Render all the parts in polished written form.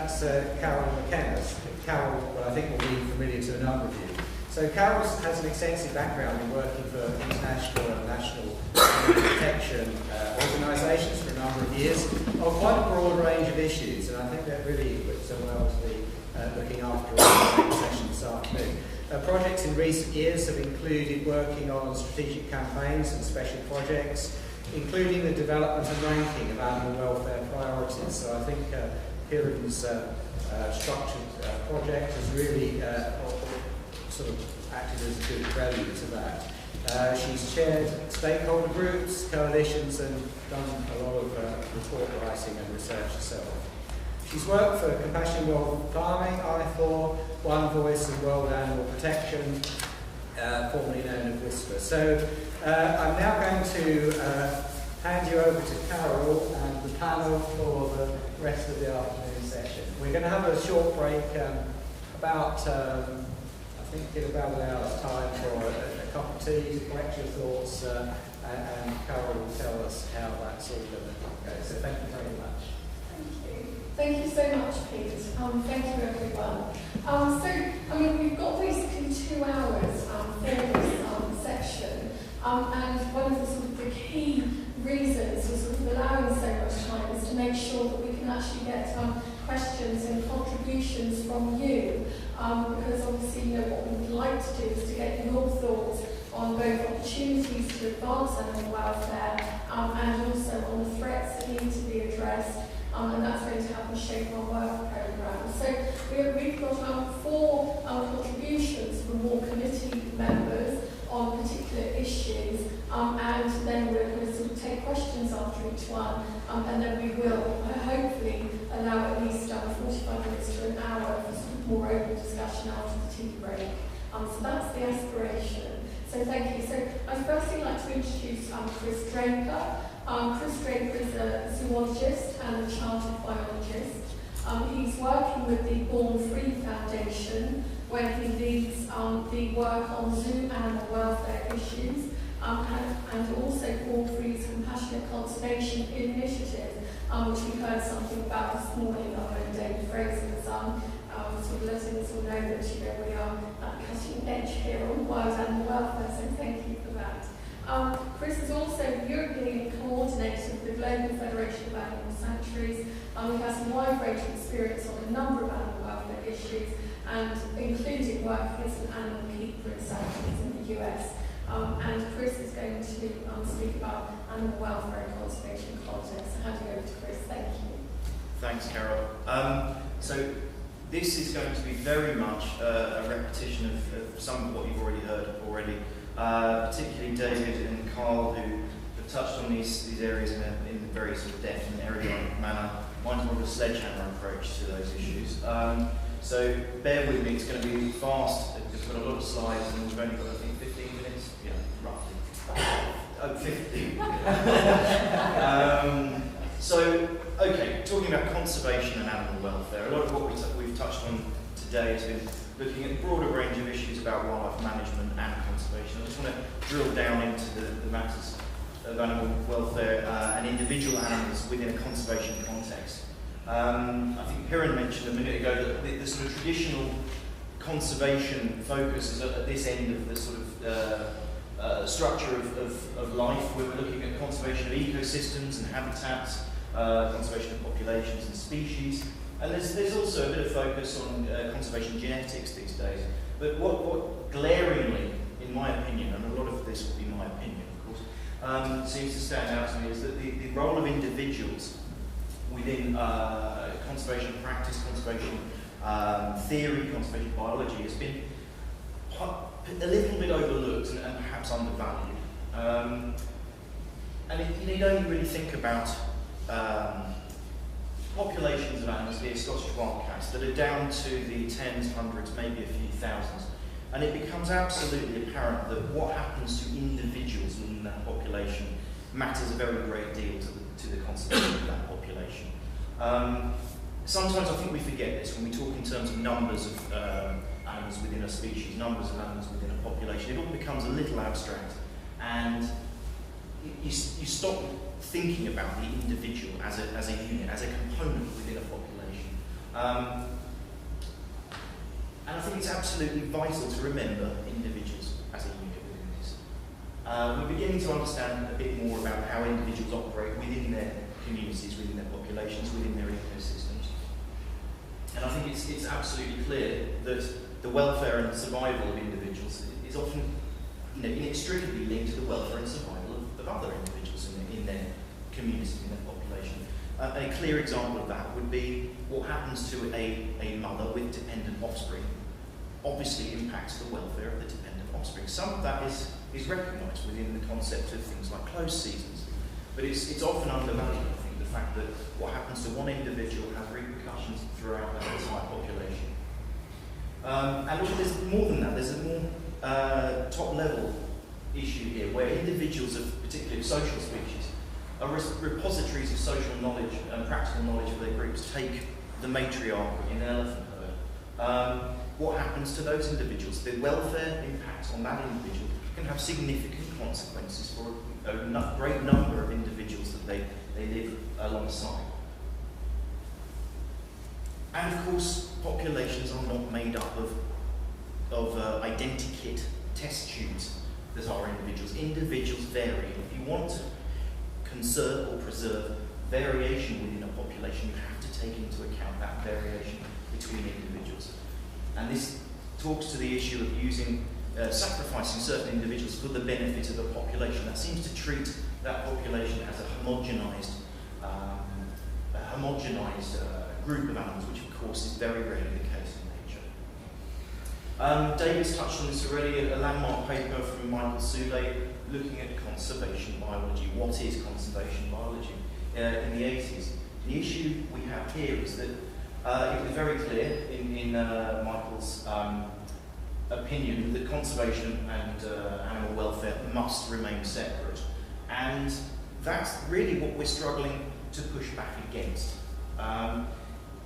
that's Carol McKenna. Carol, well, I think will be familiar to a number of you. So Carol has an extensive background in working for international and national protection organisations for a number of years on quite a broad range of issues, and I think that really equips her well to be looking after our next session this afternoon. Projects in recent years have included working on strategic campaigns and special projects, including the development and ranking of animal welfare priorities. So I think Kieran's structured project has really sort of acted as a good prelude to that. She's chaired stakeholder groups, coalitions, and done a lot of report writing and research herself. She's worked for Compassion World Farming, I4, One Voice and World Animal Protection, formerly known as Whisper. So I'm now going to hand you over to Carol and the panel for the rest of the afternoon session. We're going to have a short break, about I think in about an hour's time for a cup of tea to collect your thoughts, and Carol will tell us how that's all going to go. So thank you very much. Thank you so much, Pete. Thank you, everyone. So, I mean, we've got basically 2 hours for this section, and one of the sort of the key reasons for sort of allowing so much time is to make sure that we can actually get questions and contributions from you, because obviously, you know, what we would like to do is to get your thoughts on both opportunities to advance animal welfare and also on the threats that need to be addressed. And that's going to help us shape our work programme. So we've got 4 contributions from more committee members on particular issues, and then we're going to sort of take questions after each one, and then we will hopefully allow at least 45 minutes to an hour for sort of more open discussion after the tea break. So that's the aspiration. So thank you. So I'd firstly like to introduce Chris Draper. Chris Draper is a zoologist and a chartered biologist. He's working with the Born Free Foundation, where he leads the work on zoo animal welfare issues, and also Born Free's Compassionate Conservation Initiative, which we heard something about this morning. Our own David Fraser was sort of letting us all know that, you know, we are cutting edge here on wild animal welfare, so thank you for that. Chris is also European coordinator of the Global Federation of Animal Sanctuaries. He has a wide range of experience on a number of animal welfare issues, and including working as an animal keeper in sanctuaries in the US. And Chris is going to speak about animal welfare and conservation context. So handing over to Chris. Thank you. Thanks, Carol. So this is going to be very much a repetition of some of what you've already heard already. Particularly David and Carl, who have touched on these areas in a very sort of deft and erudite manner. Mine's more of a sledgehammer approach to those issues. So bear with me, it's going to be fast. We've got a lot of slides and we've only got, I think, 15 minutes? Yeah, roughly. 15. So, okay, talking about conservation and animal welfare. A lot of what we've touched on today has been looking at a broader range of issues about wildlife management and conservation. I just want to drill down into the matters of animal welfare and individual animals within a conservation context. I think Kieran mentioned a minute ago that the sort of traditional conservation focus is at this end of the sort of structure of life, where we're looking at conservation of ecosystems and habitats, conservation of populations and species. And there's also a bit of focus on conservation genetics these days. But what glaringly, in my opinion, and a lot of this will be my opinion, of course, seems to stand out to me is that the role of individuals within conservation practice, conservation theory, conservation biology has been a little bit overlooked and perhaps undervalued. And you need only really think about populations of animals, be it Scottish wildcats, that are down to the tens, hundreds, maybe a few thousands. And it becomes absolutely apparent that what happens to individuals within that population matters a very great deal to the conservation of that population. Sometimes I think we forget this when we talk in terms of numbers of animals within a species, numbers of animals within a population. It all becomes a little abstract, and you stop thinking about the individual as a unit, as a component within a population. And I think it's absolutely vital to remember individuals as a unit within this. We're beginning to understand a bit more about how individuals operate within their communities, within their populations, within their ecosystems. And I think it's absolutely clear that the welfare and survival of individuals is often inextricably linked to the welfare and survival of other individuals in their community, in their population. A clear example of that would be what happens to a mother with dependent offspring obviously impacts the welfare of the dependent offspring. Some of that is recognised within the concept of things like closed seasons, but it's often undervalued, I think, the fact that what happens to one individual has repercussions throughout that entire population. And also there's more than that, there's a more top-level issue here, where individuals of particularly social species are repositories of social knowledge and practical knowledge of their groups. Take the matriarch in an elephant herd. What happens to those individuals? The welfare impact on that individual can have significant consequences for a great number of individuals that they live alongside. And of course, populations are not made up of identikit test tubes that are individuals. Individuals vary. If you want to conserve or preserve variation within a population, you have to take into account that variation between individuals. And this talks to the issue of sacrificing certain individuals for the benefit of the population. That seems to treat that population as a homogenised group of animals, which of course is very rarely the case in nature. David's touched on this already, a landmark paper from Michael Soule looking at conservation biology. What is conservation biology? In the 80s. The issue we have here is that it was very clear in Michael's opinion that conservation and animal welfare must remain separate. And that's really what we're struggling to push back against.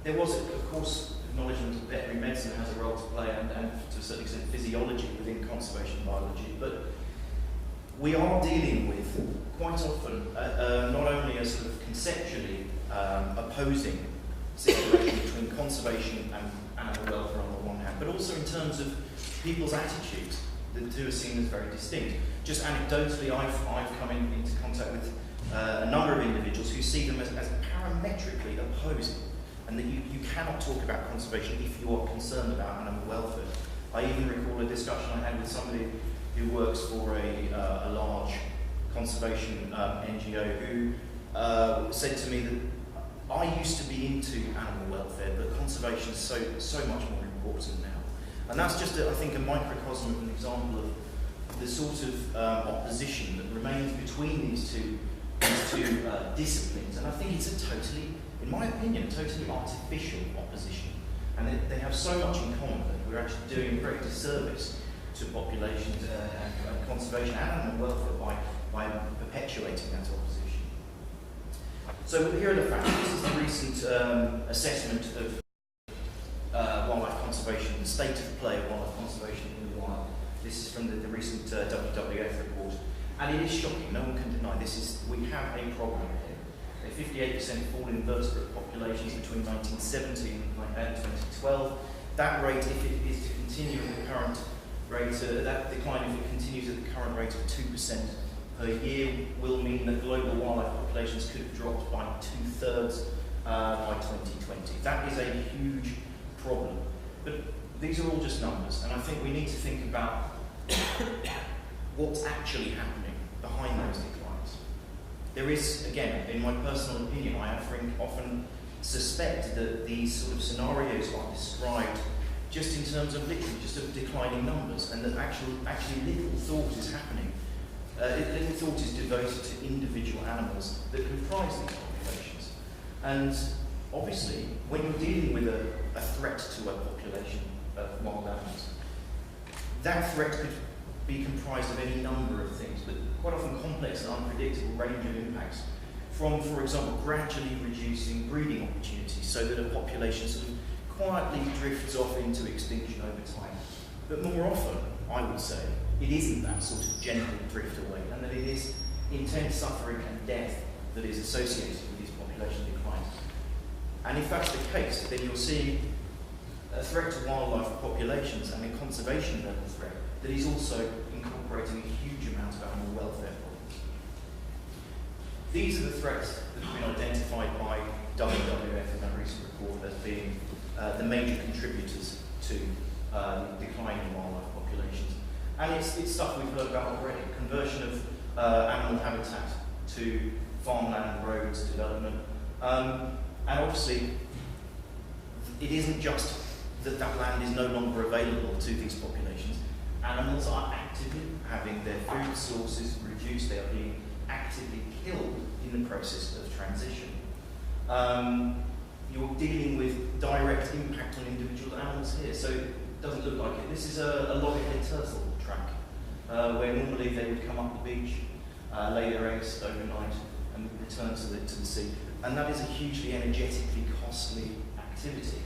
There was, of course, acknowledgement that veterinary medicine has a role to play and to a certain extent physiology within conservation biology, but we are dealing with quite often not only a sort of conceptually opposing situation between conservation and animal welfare on the one hand, but also in terms of people's attitudes. The two are seen as very distinct. Just anecdotally, I've come into contact with a number of individuals who see them as parametrically opposing, and that you cannot talk about conservation if you are concerned about animal welfare. I even recall a discussion I had with somebody who works for a large conservation NGO who said to me that I used to be into animal welfare, but conservation is so much more important now. And that's just, I think, a microcosm of an example of the sort of opposition that remains between these two disciplines. And I think it's a totally, in my opinion, a totally artificial opposition. And they have so much in common that we're actually doing a great disservice to populations and conservation and animal welfare by perpetuating that opposition. So here are the facts. This is the recent assessment of wildlife conservation, the state of play of wildlife conservation in the wild. This is from the recent WWF report. And it is shocking, no one can deny this. We have a problem here. A 58% fall in vertebrate populations between 1970 and 2012. That rate, if it is to continue at the current rate, that decline, if it continues at the current rate of 2% per year, will mean that global wildlife populations could have dropped by 2/3 by 2020. That is a huge problem. But these are all just numbers, and I think we need to think about what's actually happening behind those declines. There is, again, in my personal opinion, I often suspect that these sort of scenarios are described just in terms of literally just of declining numbers, and that actually little thought is happening. Little thought is devoted to individual animals that comprise these populations. And obviously, when you're dealing with a threat to a population of wild animals, that threat could be comprised of any number of things, but quite often complex and unpredictable range of impacts. From, for example, gradually reducing breeding opportunities so that a population sort of quietly drifts off into extinction over time. But more often, I would say, it isn't that sort of gentle drift away, and that it is intense suffering and death that is associated with these population declines. And if that's the case, then you're seeing a threat to wildlife populations and a conservation level threat that is also incorporating a huge amount of animal welfare problems. These are the threats that have been identified by WWF in a recent report as being the major contributors to declining wildlife populations. And it's stuff we've heard about already. Conversion of animal habitat to farmland, roads, development. And obviously, it isn't just that that land is no longer available to these populations. Animals are actively having their food sources reduced. They are being actively killed in the process of transition. You're dealing with direct impact on individual animals here. So it doesn't look like it. This is a loggerhead turtle track, where normally they would come up the beach, lay their eggs overnight, and return to the sea. And that is a hugely energetically costly activity.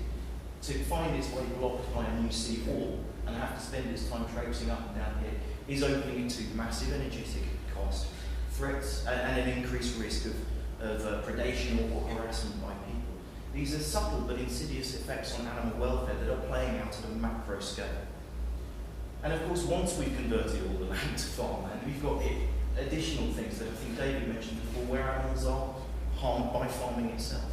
To find its way blocked by a new sea wall and have to spend its time traipsing up and down here is opening into massive energetic cost, threats, and an increased risk of predation or harassment by people. These are subtle but insidious effects on animal welfare that are playing out at a macro scale. And of course, once we've converted all the land to farmland, we've got additional things that I think David mentioned before, where animals are harmed by farming itself.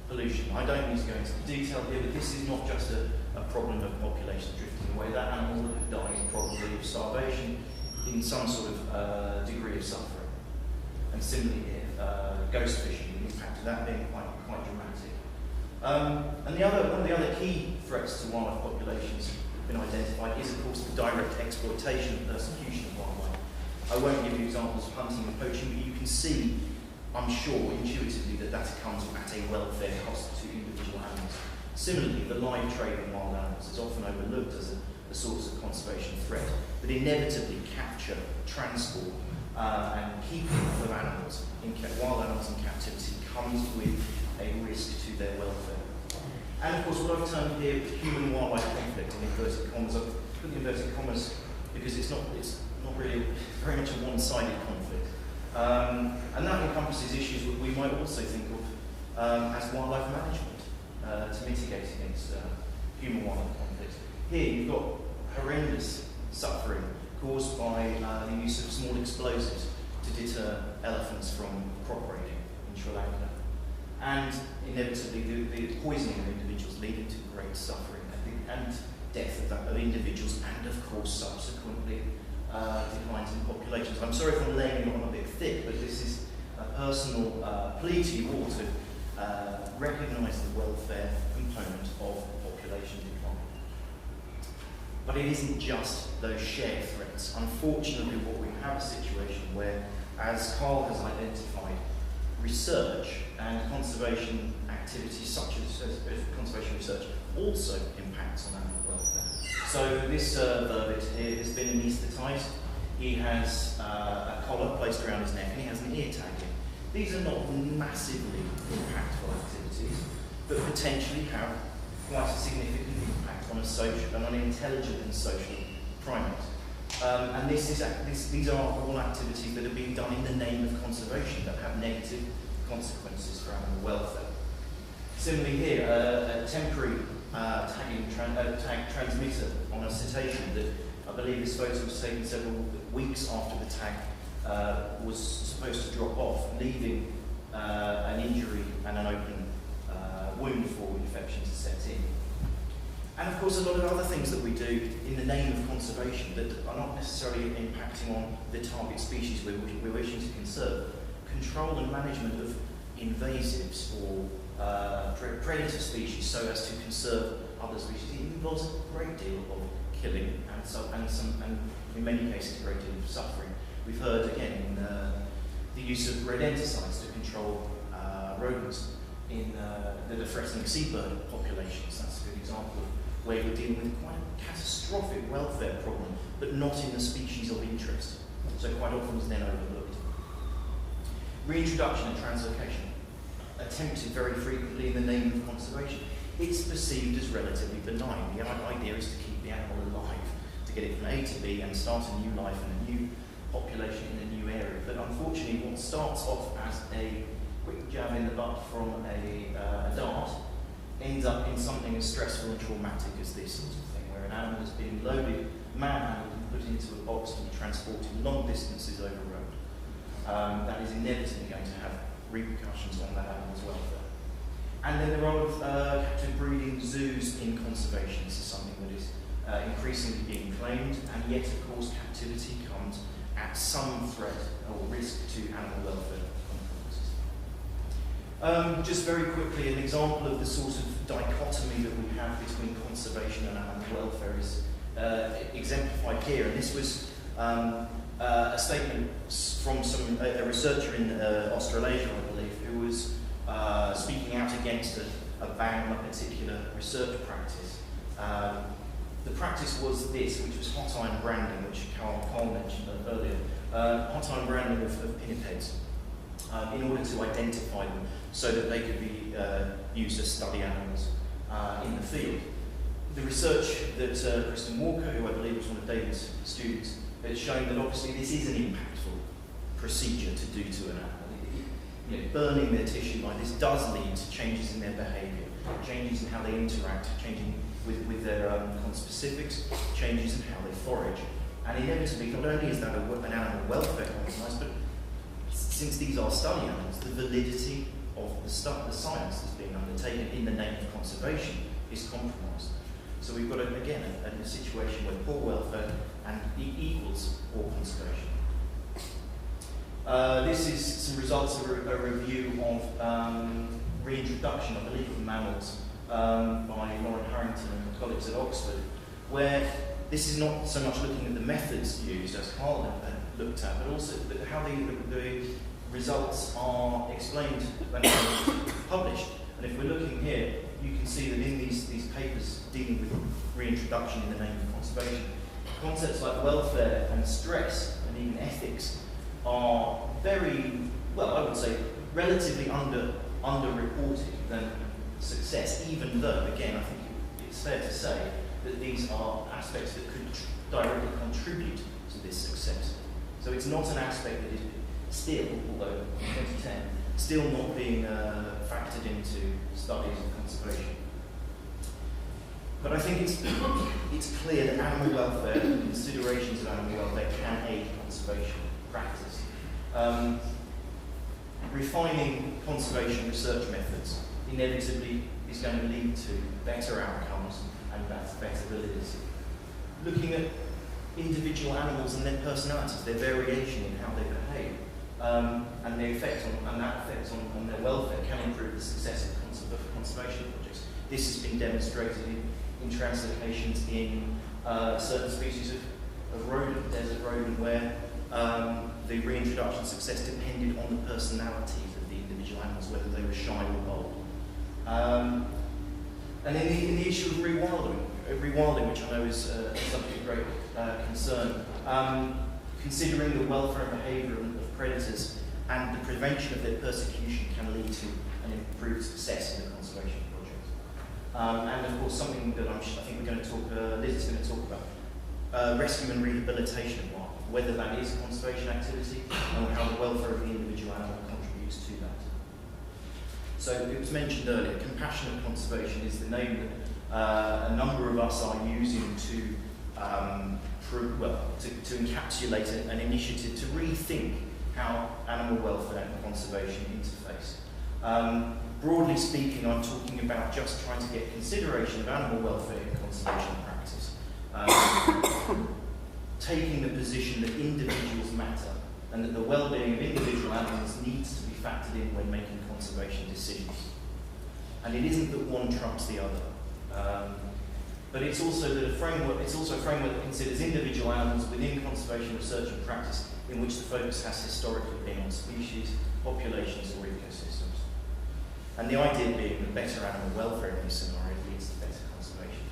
Pollution. I don't need to go into the detail here, but this is not just a problem of population drifting away. That animal would have died probably of starvation in some sort of degree of suffering. And similarly here, ghost fishing, the impact of that being quite dramatic. And one of the other key threats to wildlife populations been identified is, of course, the direct exploitation and persecution of wildlife. I won't give you examples of hunting and poaching, but you can see, I'm sure, intuitively, that comes at a welfare cost to individual animals. Similarly, the live trade in wild animals is often overlooked as a source of conservation threat, but inevitably capture, transport, and keeping of animals, wild animals in captivity, comes with a risk to their welfare. And of course, what I've termed here human-wildlife conflict in inverted commas. I've put the inverted commas because it's not really very much a one-sided conflict. And that encompasses issues that we might also think of as wildlife management to mitigate against human-wildlife conflict. Here you've got horrendous suffering caused by the use of small explosives to deter elephants from crop raiding in Sri Lanka. And inevitably, the poisoning of individuals leading to great suffering and death of individuals, and of course, subsequently, declines in populations. I'm sorry if I'm laying it on a bit thick, but this is a personal plea to you all to recognise the welfare component of population decline. But it isn't just those shared threats. Unfortunately, what we have a situation where, as Carl has identified, research and conservation activities such as conservation research also impacts on animal welfare. So this vervet here has been anaesthetised. He has a collar placed around his neck and he has an ear tag in. These are not massively impactful activities, but potentially have quite a significant impact on an intelligent and social primate. And these are all activities that are being done in the name of conservation that have negative consequences for animal welfare. Similarly here, a temporary tag transmitter on a cetacean that I believe this photo was taken several weeks after the tag was supposed to drop off, leaving an injury and an open wound for infection to set in. And of course, a lot of other things that we do in the name of conservation that are not necessarily impacting on the target species we're wishing to conserve. Control and management of invasives or predator species so as to conserve other species. It involves a great deal of killing and in many cases a great deal of suffering. We've heard again the use of rodenticides to control rodents in that are threatening seabird populations. That's a good example of where we're dealing with quite a catastrophic welfare problem, but not in the species of interest. So quite often is then overlooked. Reintroduction and translocation, attempted very frequently in the name of conservation. It's perceived as relatively benign. The idea is to keep the animal alive, to get it from A to B and start a new life and a new population in a new area. But unfortunately, what starts off as a quick jab in the butt from a dart ends up in something as stressful and traumatic as this sort of thing, where an animal is being loaded, manhandled, and put into a box to be transported long distances over road. That is inevitably going to have repercussions on that animal's welfare. And then the role of captive breeding zoos in conservation. This is something that is increasingly being claimed, and yet, of course, captivity comes at some threat or risk to animal welfare consequences. Just very quickly, an example of the sort of dichotomy that we have between conservation and animal welfare is exemplified here. And this was a statement from a researcher in Australasia, I believe, who was speaking out against a ban on a particular research practice. The practice was this, which was hot iron branding, which Carl mentioned earlier. Hot iron branding of pinnipeds in order to identify them so that they could be used as study animals in the field. The research that Kristen Walker, who I believe was one of David's students, has shown that obviously this is an impactful procedure to do to an animal. Burning their tissue like this does lead to changes in their behaviour, changes in how they interact, changing with their conspecifics, changes in how they forage. And inevitably, not only is that an animal welfare compromise, but since these are study animals, the validity of the science that's being undertaken in the name of conservation is compromised. So we've got, again, a situation where poor welfare and equals poor conservation. This is some results of a review of reintroduction, I believe, of mammals by Lauren Harrington and colleagues at Oxford, where this is not so much looking at the methods used, as Carl had looked at, but also how the results are explained when they're published. And if we're looking here, you can see that in these papers dealing with reintroduction in the name of conservation, concepts like welfare and stress and even ethics are very, well, I would say, relatively underreported than success, even though, again, I think it's fair to say that these are aspects that could directly contribute to this success. So it's not an aspect that is still, although in 2010, still not being factored into studies of conservation. But I think it's clear that animal welfare and considerations of animal welfare can aid conservation practice. Refining conservation research methods inevitably is going to lead to better outcomes and better validity. Looking at individual animals and their personalities, their variation in how they behave, and the effect on their welfare can improve the success of conservation projects. This has been demonstrated in translocations in certain species of rodent, desert rodent, where the reintroduction success depended on the personalities of the individual animals, whether they were shy or bold. And in the issue of rewilding, which I know is a subject of great concern, considering the welfare and behaviour of predators and the prevention of their persecution can lead to an improved success in the conservation project. And of course, something that I think we're going to talk, Liz is going to talk about, rescue and rehabilitation of wildlife, whether that is a conservation activity and how the welfare of the individual animal contributes to that. So it was mentioned earlier, compassionate conservation is the name that a number of us are using to encapsulate an initiative to rethink how animal welfare and conservation interface. Broadly speaking, I'm talking about just trying to get consideration of animal welfare in conservation practice. Taking the position that individuals matter and that the well-being of individual animals needs to be factored in when making conservation decisions. And it isn't that one trumps the other. But it's also that a framework that considers individual animals within conservation research and practice in which the focus has historically been on species, populations or ecosystems. And the idea being that better animal welfare in this scenario leads to better conservation.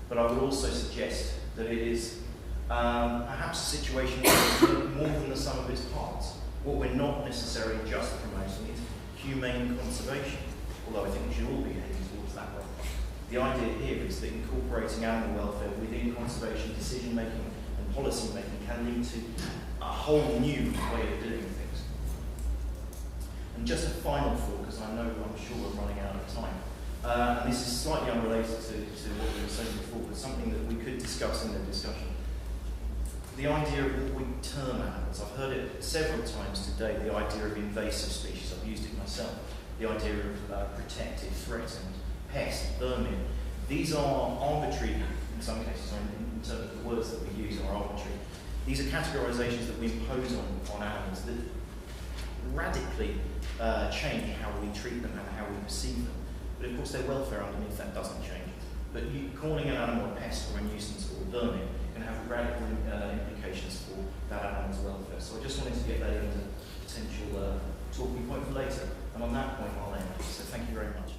But I would also suggest that it is perhaps a situation where it's more than the sum of its parts. What we're not necessarily just promoting is humane conservation, although I think we should all be heading towards that way. The idea here is that incorporating animal welfare within conservation decision-making and policy-making can lead to a whole new way of doing things. And just a final thought, because I'm sure we're running out of time. And this is slightly unrelated to what we were saying before, but something that we could discuss in the discussion. The idea of what we term animals. I've heard it several times today, the idea of invasive species. I've used it myself. The idea of protected, threatened, pest, vermin. These are arbitrary, in some cases, in terms of the words that we use are arbitrary. These are categorizations that we impose on animals that radically change how we treat them and how we perceive them. But of course their welfare underneath that doesn't change. But calling an animal a pest or a nuisance or a vermin can have radical implications for that animal's welfare. So I just wanted to get that into potential talking point for later. And on that point I'll end. So thank you very much.